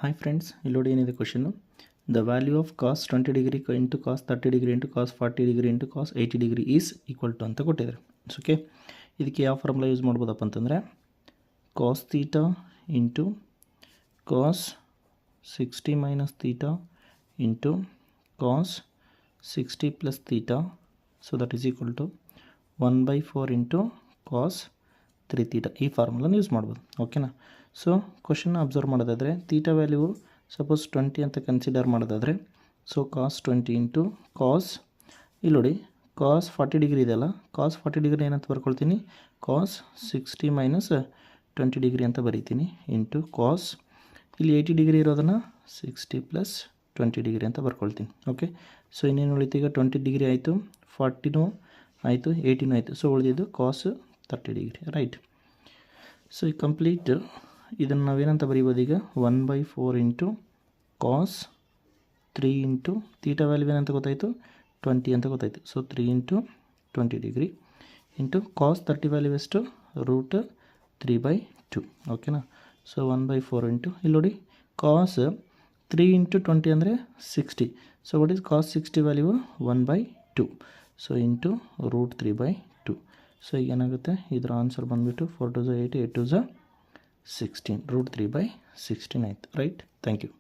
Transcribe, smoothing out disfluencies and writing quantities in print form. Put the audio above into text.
Hi friends, ಇಲ್ಲಿ ನೋಡಿ ಏನಿದೆ question. The value of cos 20 degree into cos 30 degree into cos 40 degree into cos 80 degree is equal to ಅಂತ ಕೊಟ್ಟಿದ್ದಾರೆ. Okay, ಇದಕ್ಕೆ ಯಾವ ಫಾರ್ಮುಲಾ ಯೂಸ್ ಮಾಡ್ಬೋದಪ್ಪ ಅಂತಂದರೆ cos theta into cos 60 minus theta into cos 60 plus theta, so that is equal to 1/4 into cos 3 theta. ಈ ಫಾರ್ಮುಲಾನ use ಮಾಡ್ಬೋದು. ಓಕೆನಾ? ಸೊ ಕ್ವಶನ್ನ ಅಬ್ಸರ್ವ್ ಮಾಡೋದಾದರೆ ತೀಟಾ ವ್ಯಾಲ್ಯೂ ಸಪೋಸ್ 20 ಅಂತ ಕನ್ಸಿಡರ್ ಮಾಡೋದಾದರೆ, ಸೊ ಕಾಸ್ 20 ಇಂಟು ಕಾಸ್, ಇಲ್ಲಿ ನೋಡಿ ಕಾಸ್ 40 ಡಿಗ್ರಿ ಇದೆಯಲ್ಲ, ಕಾಸ್ 40 ಡಿಗ್ರಿ ಏನಂತ ಬರ್ಕೊಳ್ತೀನಿ, ಕಾಸ್ 60 ಮೈನಸ್ 20 ಡಿಗ್ರಿ ಅಂತ ಬರೀತೀನಿ ಇಂಟು ಕಾಸ್, ಇಲ್ಲಿ 80 ಡಿಗ್ರಿ ಇರೋದನ್ನು 60 ಪ್ಲಸ್ 20 ಡಿಗ್ರಿ ಅಂತ ಬರ್ಕೊಳ್ತೀನಿ. ಓಕೆ, ಸೊ ಇನ್ನೇನು ಉಳಿತು, ಈಗ 20 ಡಿಗ್ರಿ ಆಯಿತು, 40ನೂ ಆಯಿತು, 80ನೂ ಆಯಿತು, ಸೊ ಉಳಿದಿದ್ದು ಕಾಸ್ 30 ಡಿಗ್ರಿ. ರೈಟ್. ಸೊ ಈ ಕಂಪ್ಲೀಟ್ ಇದನ್ನು ನಾವೇನಂತ ಬರೀಬೋದು, ಈಗ 1/4 into cos 3 into theta value ಏನಂತ ಗೊತ್ತಾಯಿತು, 20 ಅಂತ ಗೊತ್ತಾಯಿತು. So 3 into 20 degree into cos 30 value ಎಷ್ಟು, ರೂಟ್ 3/2. ಓಕೆನಾ? ಸೊ 1/4 ಇಂಟು, ಇಲ್ಲಿ ನೋಡಿ ಕಾಸ್ 3 ಇಂಟು 20 ಅಂದರೆ 60. So what is cos 60 value 1/2. So into root 3/2. So ಈಗ ಏನಾಗುತ್ತೆ, ಇದರ ಆನ್ಸರ್ ಬಂದುಬಿಟ್ಟು 4 2 8, 8 2 16, ರೂಟ್ 3/16 ಆಯಿತು. ರೈಟ್. Thank you.